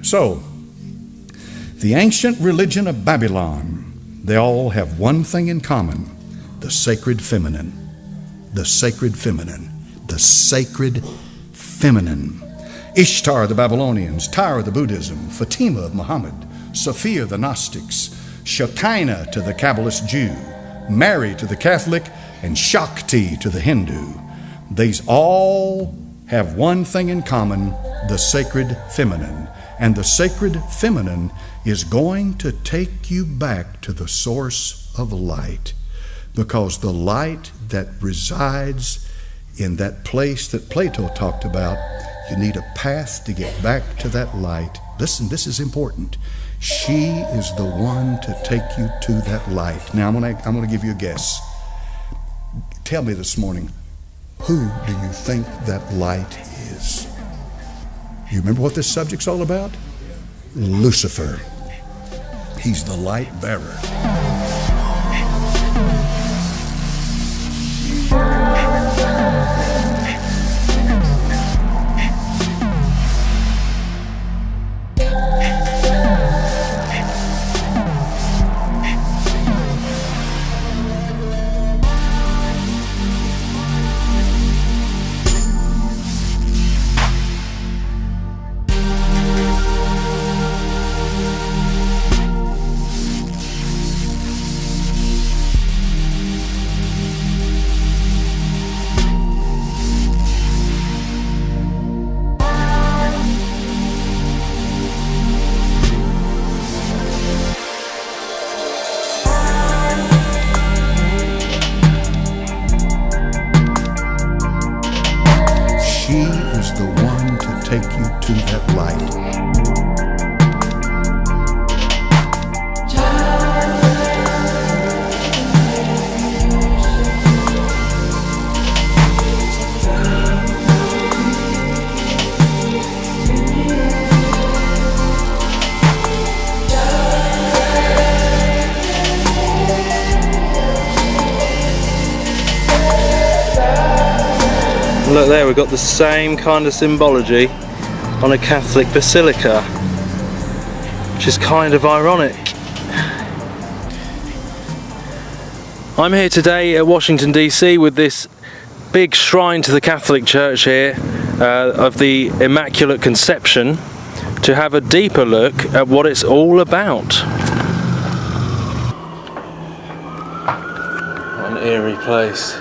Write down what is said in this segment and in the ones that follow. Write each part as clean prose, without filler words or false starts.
So, the ancient religion of Babylon, they all have one thing in common: the sacred feminine. The sacred feminine. The sacred feminine. Ishtar the Babylonians, Tyre the Buddhism, Fatima of Muhammad, Sophia the Gnostics, Shekinah to the Kabbalist Jew, Mary to the Catholic, and Shakti to the Hindu. These all have one thing in common: the sacred feminine. And the sacred feminine is going to take you back to the source of light, because the light that resides in that place that Plato talked about, you need a path to get back to that light. Listen, this is important. She is the one to take you to that light. Now, I'm going to give you a guess. Tell me this morning, who do you think that light is? You remember what this subject's all about? Lucifer. He's the light bearer. She is the one to take you to that light. Look there, we've got the same kind of symbology on a Catholic basilica, which is kind of ironic. I'm here today at Washington DC with this big shrine to the Catholic Church here of the Immaculate Conception, to have a deeper look at what it's all about. What an eerie place.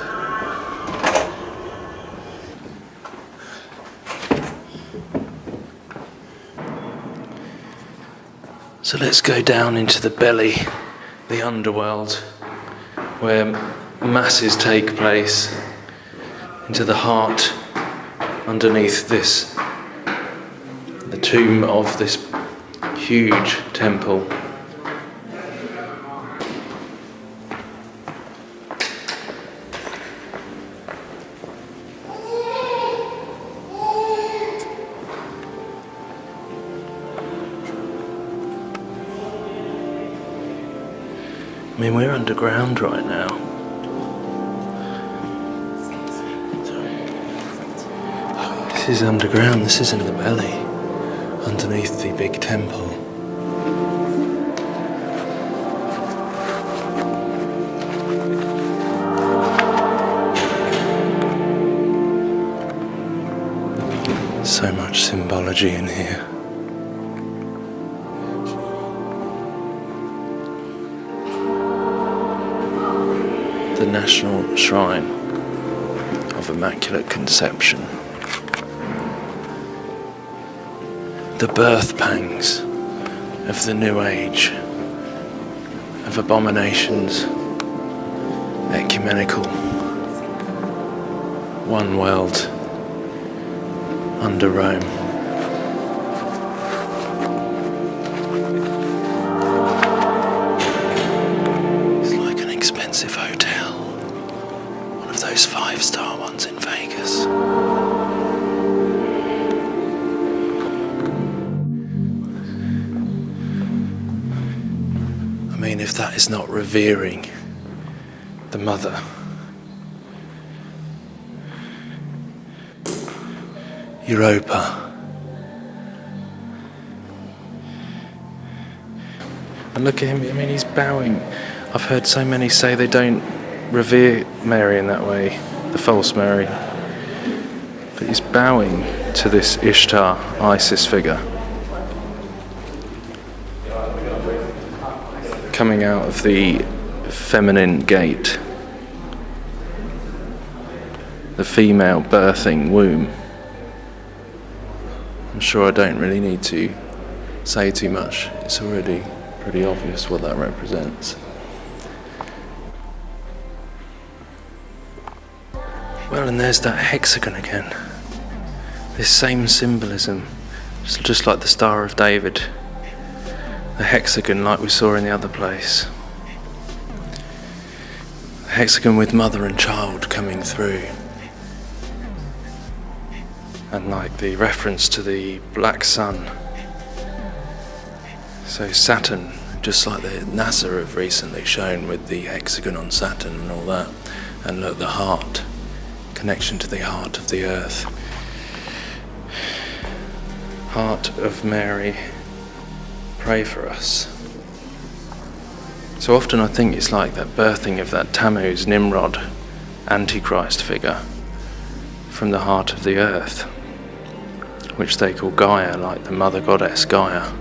So let's go down into the belly, the underworld, where masses take place, into the heart underneath this, the tomb of this huge temple. I mean, we're underground right now. This is underground, this is in the belly, underneath the big temple. So much symbology in here. The National Shrine of Immaculate Conception. The birth pangs of the New Age, of abominations, ecumenical, one world under Rome. It's like an expensive hotel, one of those 5-star ones in Vegas. I mean, if that is not revering the Mother. Europa. And look at him, I mean, he's bowing. I've heard so many say they don't revere Mary in that way, the false Mary. But he's bowing to this Ishtar, Isis figure. Coming out of the feminine gate. The female birthing womb. I'm sure I don't really need to say too much. It's already pretty obvious what that represents. Well, and there's that hexagon again. This same symbolism, just like the Star of David. The hexagon like we saw in the other place. The hexagon with mother and child coming through. And like the reference to the black sun. So Saturn, just like the NASA have recently shown with the hexagon on Saturn and all that. And look, the heart, connection to the heart of the earth. Heart of Mary, pray for us. So often I think it's like that birthing of that Tammuz, Nimrod, Antichrist figure from the heart of the earth, which they call Gaia, like the mother goddess Gaia.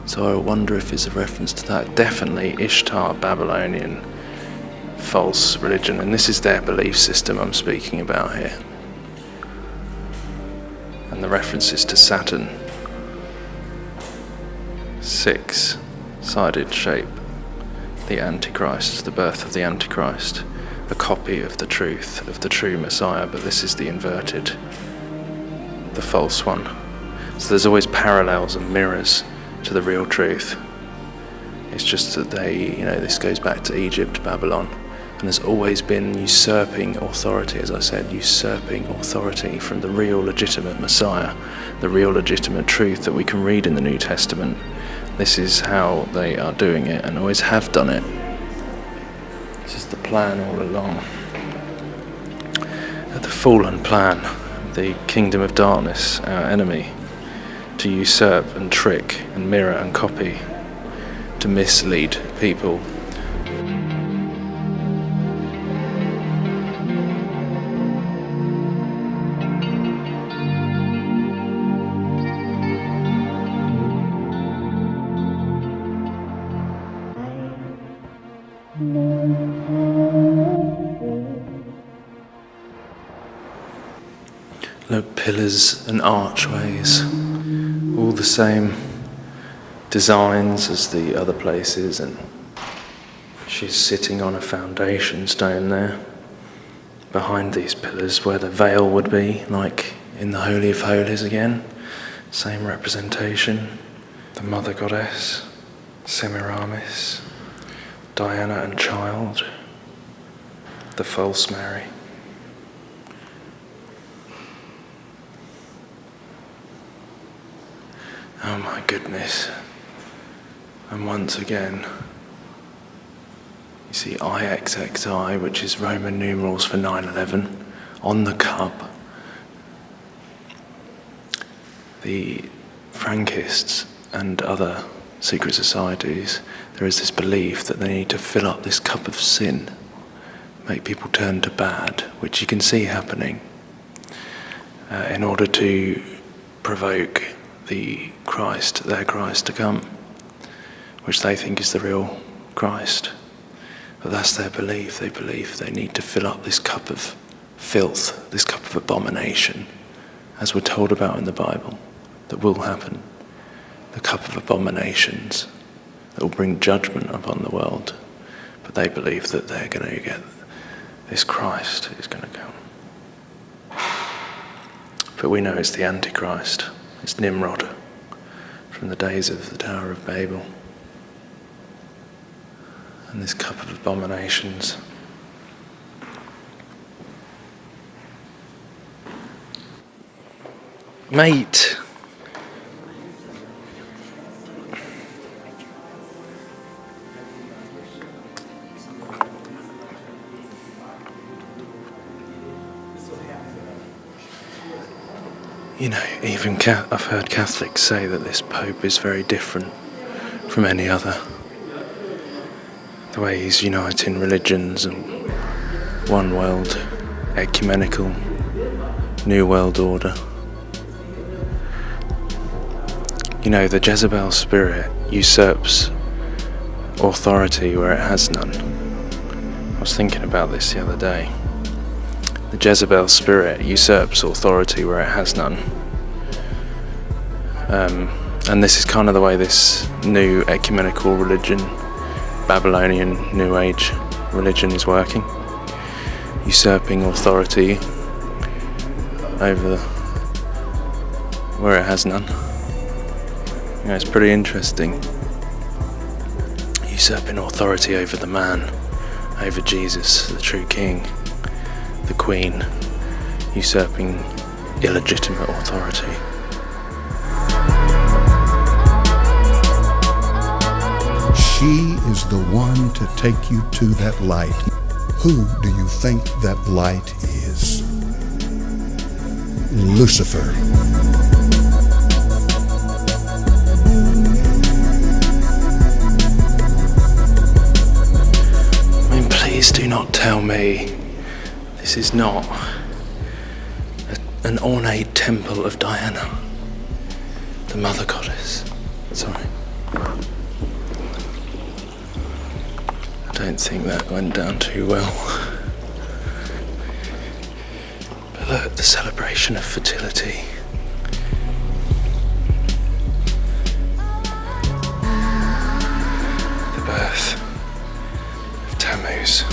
So I wonder if it's a reference to that. Definitely Ishtar, Babylonian, false religion, and this is their belief system I'm speaking about here. And the references to Saturn. 6-sided shape. The Antichrist, the birth of the Antichrist. A copy of the truth, of the true Messiah, but this is the inverted, the false one. So there's always parallels and mirrors to the real truth. It's just that this goes back to Egypt, Babylon, and there's always been usurping authority, as I said, usurping authority from the real legitimate Messiah, the real legitimate truth that we can read in the New Testament. This is how they are doing it and always have done it. This is the plan all along. The fallen plan, the kingdom of darkness, our enemy, to usurp and trick and mirror and copy, to mislead people. Look, pillars and archways, all the same designs as the other places, and she's sitting on a foundation stone there, behind these pillars where the veil would be, like in the Holy of Holies again, same representation, the Mother Goddess, Semiramis, Diana and Child, the false Mary. Oh my goodness. And once again, you see IXXI, which is Roman numerals for 9/11, on the cup. The Frankists and other secret societies, there is this belief that they need to fill up this cup of sin, make people turn to bad, which you can see happening, in order to provoke their Christ to come, which they think is the real Christ. But that's their belief. They believe they need to fill up this cup of filth, this cup of abomination, as we're told about in the Bible, that will happen. The cup of abominations that will bring judgment upon the world. But they believe that they're going to get this Christ is going to come. But we know it's the Antichrist. It's Nimrod from the days of the Tower of Babel. And this cup of abominations. Mate! You know, even I've heard Catholics say that this Pope is very different from any other. The way he's uniting religions and one world, ecumenical, new world order. The Jezebel spirit usurps authority where it has none. I was thinking about this the other day. The Jezebel spirit usurps authority where it has none. And this is kind of the way this new ecumenical religion, Babylonian New Age religion, is working. Usurping authority over where it has none. It's pretty interesting. Usurping authority over the man, over Jesus, the true king, the queen, usurping illegitimate authority. She is the one to take you to that light. Who do you think that light is? Lucifer. Please do not tell me this is not an ornate temple of Diana, the mother goddess. Sorry. I don't think that went down too well. But look, the celebration of fertility. The birth of Tammuz.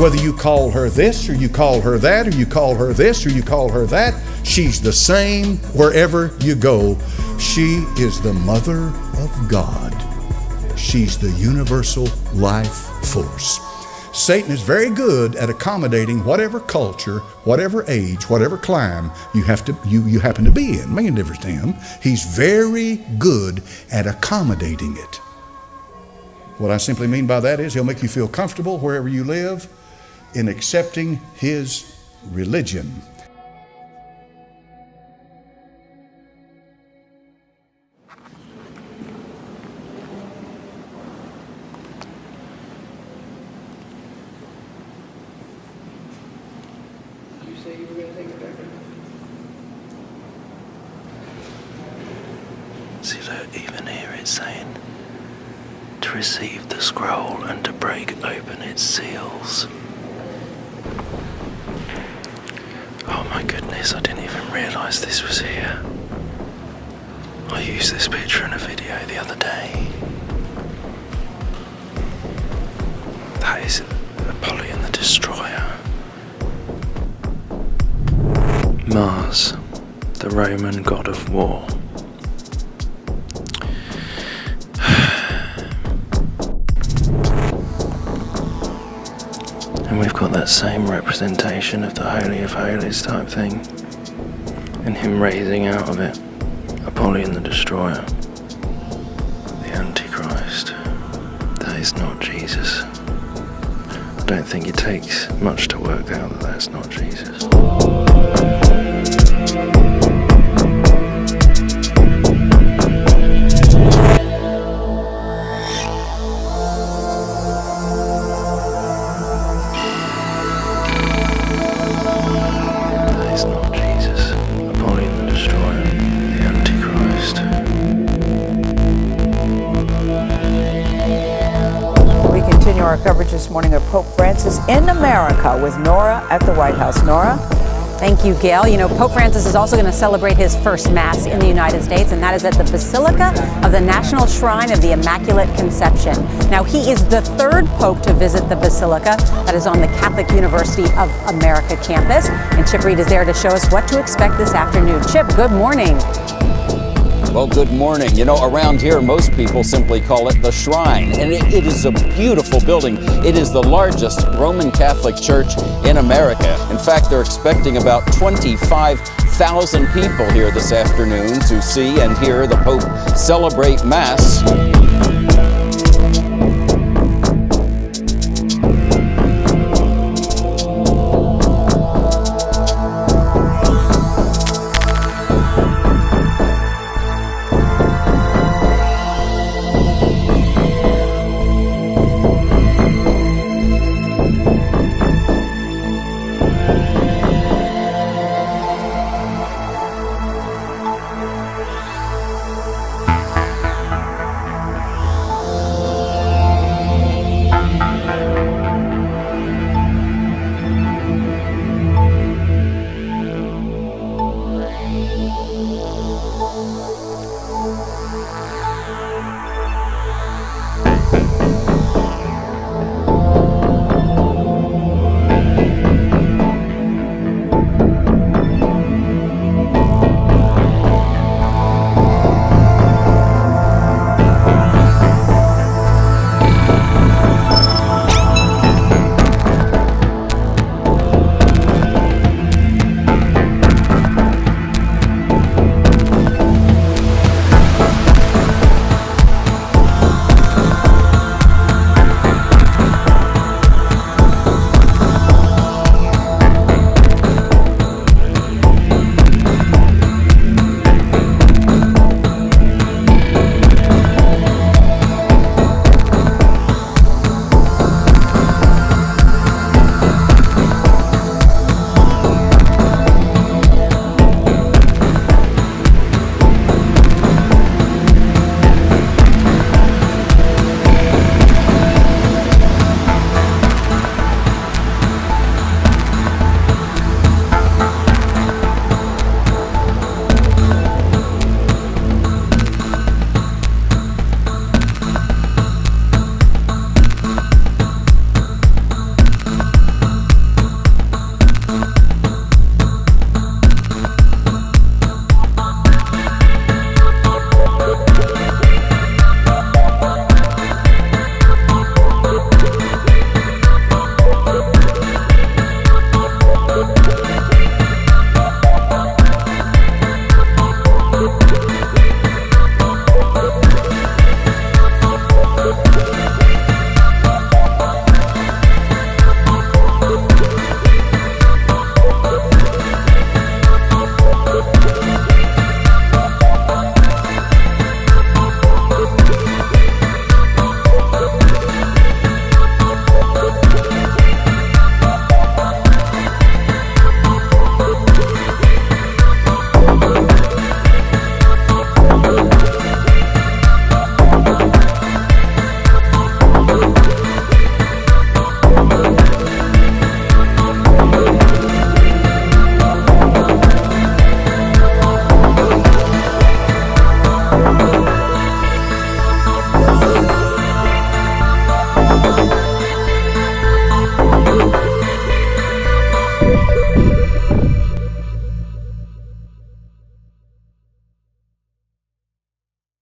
Whether you call her this, or you call her that, or you call her this, or you call her that, she's the same wherever you go. She is the Mother of God. She's the universal life force. Satan is very good at accommodating whatever culture, whatever age, whatever clime you happen to be in. Making a difference to him. He's very good at accommodating it. What I simply mean by that is he'll make you feel comfortable wherever you live in accepting his religion. You say you were going to take it back? See, look, even here it's saying to receive the scroll and to break open its seals. Oh my goodness, I didn't even realise this was here. I used this picture in a video the other day. That is Apollyon the Destroyer. Mars, the Roman god of war. And we've got that same representation of the Holy of Holies type thing, and him raising out of it Apollyon the Destroyer, the Antichrist. That is not Jesus. I don't think it takes much to work out that that's not Jesus. Our coverage this morning of Pope Francis in America with Nora at the White House. Nora? Thank you, Gail. Pope Francis is also going to celebrate his first Mass in the United States, and that is at the Basilica of the National Shrine of the Immaculate Conception. Now, he is the third Pope to visit the Basilica that is on the Catholic University of America campus. And Chip Reed is there to show us what to expect this afternoon. Chip, good morning. Well, good morning. Around here, most people simply call it the Shrine, and it is a beautiful building. It is the largest Roman Catholic church in America. In fact, they're expecting about 25,000 people here this afternoon to see and hear the Pope celebrate Mass.